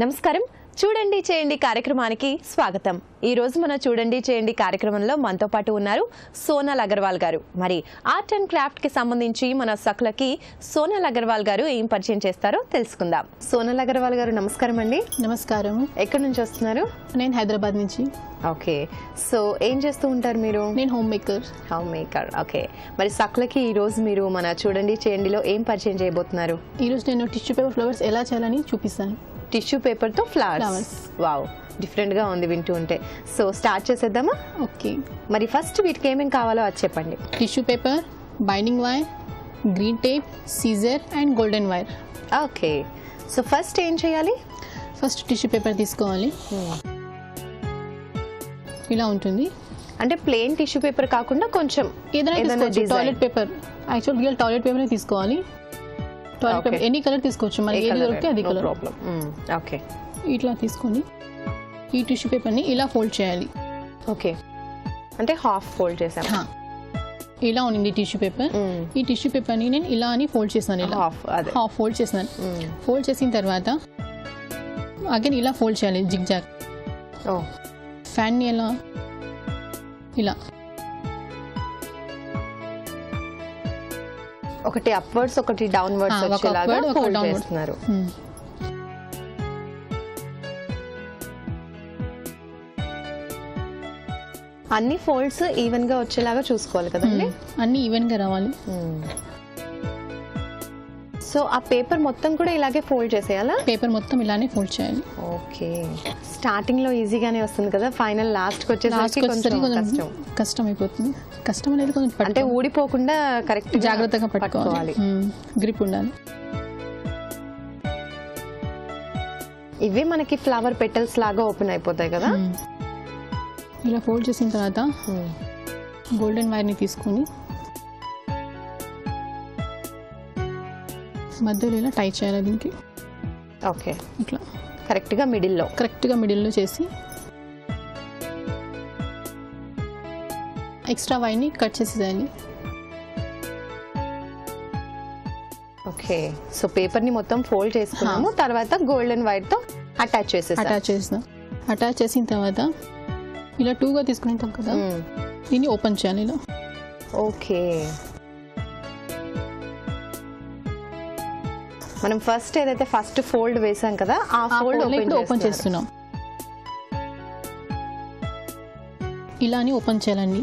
నమస్కారం. చూడండి చేయండి కార్యక్రమానికి స్వాగతం. ఈ రోజు మన చూడండి చేయండి కార్యక్రమంలో మనతో పాటు ఉన్నారు సోనల్ అగర్వాల్ గారు. మరి ఆర్ట్ అండ్ క్రాఫ్ట్ కి సంబంధించి మన సఖులకి సోనల్ అగర్వాల్ గారు ఏం పరిచయం చేస్తారో తెలుసుకుందాం. సోనల్ అగర్వాల్ గారు నమస్కారం అండి. నమస్కారం. ఎక్కడి నుంచి వస్తున్నారు? నేను హైదరాబాద్ నుంచి. ఓకే, సో ఏం చేస్తూ ఉంటారు మీరు? నేను హోమ్ మేకర్. ఓకే, మరి సఖులకి ఈ రోజు మీరు మన చూడండి చేయండిలో ఏం పరిచయం చేయబోతున్నారు? ఈ రోజు నేను టిష్యూ పేపర్ ఫ్లవర్స్ ఎలా చేయాలని చూపిస్తాను. టిష్యూ పేపర్ తో ఫ్లవర్స్. వావ్, డిఫరెంట్ గా ఉంది వింటూ ఉంటే. సో స్టార్ట్ చేసేద్దామా? ఓకే, మరి ఫస్ట్ వీటికి ఏమేం కావాలో అది చెప్పండి. Tissue paper, binding wire, green tape, scissor and golden wire. Okay, so first ఏం చేయాలి? ఫస్ట్ టిష్యూ పేపర్ తీసుకోవాలి. ఇలా ఉంటుంది. అంటే ప్లెయిన్ టిష్యూ పేపర్ కాకుండా కొంచెం ఏదైనా toilet paper. Actual real toilet paper తీసుకోవాలి. టాయిలెట్ పేపర్ ఎనీ కలర్ తీసుకోవచ్చు, మనకి ఏది దొరికితే అది కలర్. ఓకే, ఇట్లా తీసుకొని ఈ టిష్యూ పేపర్ని ఇలా ఫోల్డ్ చేయాలి. ఓకే, అంటే హాఫ్ ఫోల్డ్ చేసాం. ఇలా ఉంది టిష్యూ పేపర్. ఈ టిష్యూ పేపర్ని నేను ఇలా అని ఫోల్డ్ చేశాను. ఇలా హాఫ్ ఫోల్డ్ చేశాను. ఫోల్డ్ చేసిన తర్వాత అగైన్ ఇలా ఫోల్డ్ చేయాలి జిగ్ జాగ్. ఫ్యాన్ని ఎలా ఇలా ఒకటి అప్వర్డ్స్ ఒకటి డౌన్వర్డ్స్ వచ్చేలాగా ఫోల్డ్ చేస్తున్నారు. అన్ని ఫోల్డ్స్ ఈవెన్ గా వచ్చేలాగా చూసుకోవాలి కదండి. అన్ని ఈవెన్ గా రావాలి. సో ఆ పేపర్ మొత్తం కూడా ఇలాగే ఫోల్డ్ చేసేయాలా? పేపర్ మొత్తం ఇలానే ఫోల్డ్ చేయాలి. ఓకే, స్టార్టింగ్ లో ఈజీగానే వస్తుంది కదా, ఫైనల్ లాస్ట్ కి వచ్చేసరికి కొంచెం కష్టం అయిపోతుంది. కష్టం అనేది కొంచెం అంటే ఊడిపోకుండా కరెక్ట్ జాగ్రత్తగా పట్టుకోవాలి. గ్రిప్ ఉండాలి. ఇవి మనకి ఫ్లవర్ పెటల్స్ లాగా ఓపెన్ అయిపోతాయి కదా. ఇలా ఫోల్డ్ చేసిన తర్వాత గోల్డెన్ వైర్ ని తీసుకొని మధ్యలో ఇలా టై చేయాలి దీనికి. ఓకే, ఇట్లా కరెక్ట్గా మిడిల్లో చేసి ఎక్స్ట్రా వైర్ని కట్ చేసేయాలి. ఓకే, సో పేపర్ని మొత్తం ఫోల్డ్ చేసుకున్నాము. తర్వాత గోల్డెన్ వైర్ తో అటాచ్ చేసేసాం. అటాచ్ చేసిన తర్వాత ఇలా 2గా తీసుకుంటాం కదా, దీన్ని ఓపెన్ చేయాలి ఇలా. ఓకే, మనం ఫస్ట్ ఏదైతే ఫస్ట్ ఫోల్డ్ వేసాం కదా ఆ ఫోల్డ్ ఓపెన్ చేస్తున్నాం. ఇలాని ఓపెన్ చేయాలండి.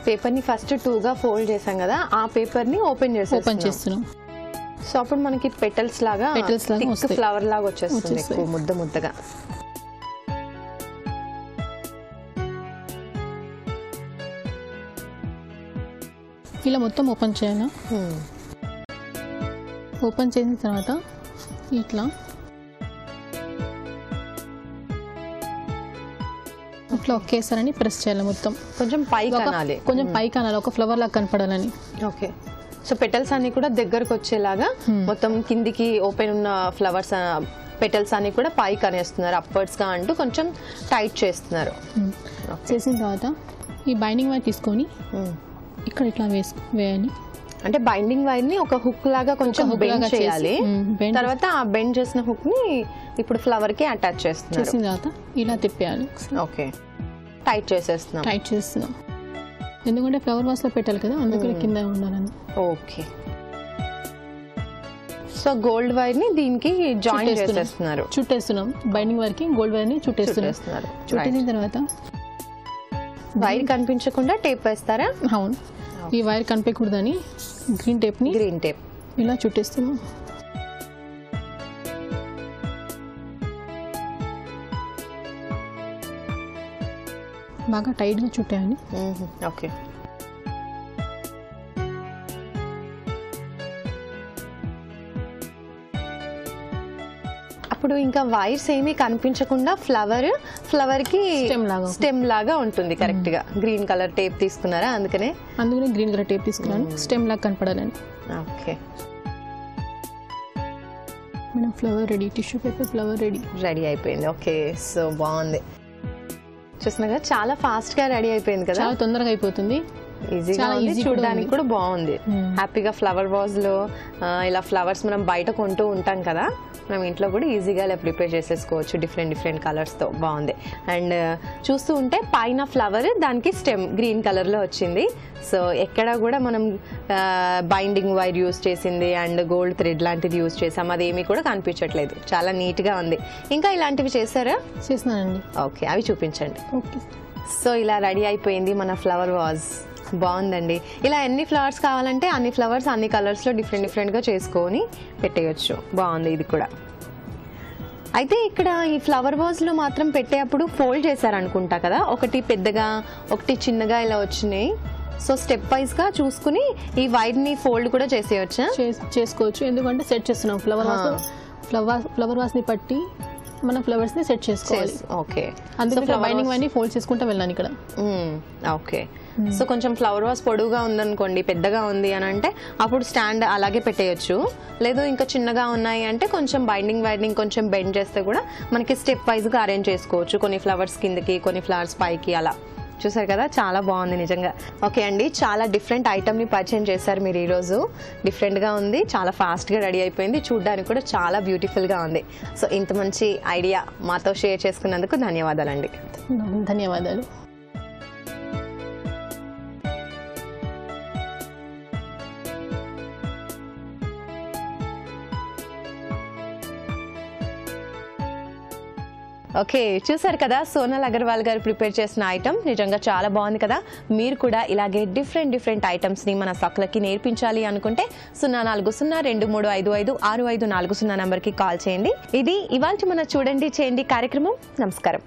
పేపర్ ని ఫస్ట్ 2గా ఫోల్డ్ చేసాం కదా, ఆ పేపర్ ని ఓపెన్ చేస్తున్నాం. సో అప్పుడు మనకి పెటల్స్ లాగా ఫ్లవర్ లాగా వచ్చేస్తుంది, ఎక్కువ ముద్దగా. ఇలా మొత్తం ఓపెన్ చేయాలి. ఓపెన్ చేసిన తర్వాత ఇట్లా ఒకేసారి ప్రెస్ చేయాలి. మొత్తం కొంచెం పైకి అనాలి, ఒక ఫ్లవర్ లాగా కనపడాలని. ఓకే, సో పెటల్స్ అన్ని కూడా దగ్గరకు వచ్చేలాగా మొత్తం కిందికి ఓపెన్ ఉన్న ఫ్లవర్స్ పెటల్స్ అన్ని కూడా పైకి అనేస్తున్నారు, అప్వర్డ్స్ గా అంటూ కొంచెం టైట్ చేస్తున్నారు. చేసిన తర్వాత ఈ బైండింగ్ వైర్ తీసుకొని ఇక్కడ ఇట్లా వేయాలి. అంటే బైండింగ్ వైర్ ని ఒక హుక్ లాగా కొంచెం బెండ్ చేయాలి. తర్వాత ఆ బెండ్ చేసిన హుక్ ని ఇప్పుడు ఫ్లవర్ కి అటాచ్ చేస్తున్నారు. చేసిన తర్వాత ఇలా తిప్పేయాలి. ఓకే, టైట్ చేస్తున్నాం. ఎందుకంటే ఫ్లవర్ వాస్ లో పెట్టాలి కదా, అందుకని కింద ఉండాలని. ఓకే, సో గోల్డ్ వైర్ ని దీనికి జాయిన్ చేసేస్తున్నారు. చుట్టేస్తున్నాం. బైండింగ్ వైర్ కి గోల్డ్ వైర్ ని చుట్టేస్తున్నారు. చుట్టేసిన తర్వాత వైర్ కనిపించకుండా టేప్ వేస్తారా? అవును, ఈ వైర్ కనిపించకూడదని గ్రీన్ టేప్ ఇలా చుట్టేస్తున్నాం. బాగా టైట్గా చుట్టేయాలి. ఓకే, అప్పుడు ఇంకా వైర్స్ ఏమీ కనిపించకుండా ఫ్లవర్ కి స్టెమ్ లాగా ఉంటుంది. కరెక్ట్ గా గ్రీన్ కలర్ టేప్ తీసుకున్నారా? అందుకనే గ్రీన్ కలర్ టేప్ తీసుకున్నాను, స్టెమ్ లాగా కనపడాలని. Okay madam, flower ready. Tissue paper flower ready అయిపోయింది. ఓకే, సో బాగుంది. చూసినాగా చాలా ఫాస్ట్ గా రెడీ అయిపోయింది కదా, చాలా తొందరగా అయిపోతుంది. ఈజీగా ఉంది, చూడడానికి కూడా బాగుంది. హ్యాపీగా ఫ్లవర్ వాజ్ లో ఇలా ఫ్లవర్స్ మనం బయట కొంటూ ఉంటాం కదా, మనం ఇంట్లో కూడా ఈజీగా ఇలా ప్రిపేర్ చేసేసుకోవచ్చు డిఫరెంట్ కలర్స్ తో. బాగుంది. అండ్ చూస్తూ ఉంటే పైన ఫ్లవర్, దానికి స్టెమ్ గ్రీన్ కలర్ లో వచ్చింది. సో ఎక్కడ కూడా మనం బైండింగ్ వైర్ యూస్ చేసింది అండ్ గోల్డ్ థ్రెడ్ లాంటిది యూస్ చేసాం, అదేమీ కూడా కనిపించట్లేదు. చాలా నీట్ గా ఉంది. ఇంకా ఇలాంటివి చేశారా? చేస్తున్నానండి. ఓకే, అవి చూపించండి. ఓకే. సో ఇలా రెడీ అయిపోయింది మన ఫ్లవర్ వాజ్. బాగుందండి. ఇలా ఎన్ని ఫ్లవర్స్ కావాలంటే అన్ని ఫ్లవర్స్ అన్ని కలర్స్లో డిఫరెంట్గా చేసుకొని పెట్టేయచ్చు. బాగుంది ఇది కూడా. అయితే ఇక్కడ ఈ ఫ్లవర్ వాజ్లో మాత్రం పెట్టేటప్పుడు ఫోల్డ్ చేశారనుకుంటా కదా, ఒకటి పెద్దగా ఒకటి చిన్నగా ఇలా వచ్చినాయి. సో స్టెప్ వైజ్గా చూసుకుని ఈ వైర్ని ఫోల్డ్ కూడా చేసుకోవచ్చు. ఎందుకంటే సెట్ చేస్తున్నాం ఫ్లవర్ వాజ్ని పట్టి మన ఫ్లవర్స్ ని సెట్ చేసుకోవాలి. ఓకే, అందుకే బైండింగ్ వైర్ని ఫోల్డ్ చేసుకుంటూ వెళ్ళాను ఇక్కడ. ఓకే. సో కొంచెం ఫ్లవర్ వాజ్ పొడుగుగా ఉందనుకోండి, పెద్దగా ఉంది అని అంటే అప్పుడు స్టాండ్ అలాగే పెట్టేయచ్చు. లేదు ఇంకా చిన్నగా ఉన్నాయి అంటే కొంచెం బైండింగ్ వైర్ని కొంచెం బెండ్ చేస్తే కూడా మనకి స్టెప్ వైజ్గా అరేంజ్ చేసుకోవచ్చు. కొన్ని ఫ్లవర్స్ కిందకి, కొన్ని ఫ్లవర్స్ పైకి అలా. చూసారు కదా, చాలా బాగుంది నిజంగా. ఓకే అండి, చాలా డిఫరెంట్ ఐటమ్ని పరిచయం చేశారు మీరు ఈరోజు. డిఫరెంట్గా ఉంది, చాలా ఫాస్ట్గా రెడీ అయిపోయింది, చూడడానికి కూడా చాలా బ్యూటిఫుల్గా ఉంది. సో ఇంత మంచి ఐడియా మాతో షేర్ చేసుకున్నందుకు ధన్యవాదాలండి. ధన్యవాదాలు. ఓకే, చూసారు కదా సోనల్ అగర్వాల్ గారు ప్రిపేర్ చేసిన ఐటమ్. నిజంగా చాలా బాగుంది కదా. మీరు కూడా ఇలాగే డిఫరెంట్ ఐటమ్స్ని మన సకులకి నేర్పించాలి అనుకుంటే 0402355654 నెంబర్కి కాల్ చేయండి. ఇది ఇవాళ మన చూడండి చేయండి కార్యక్రమం. నమస్కారం.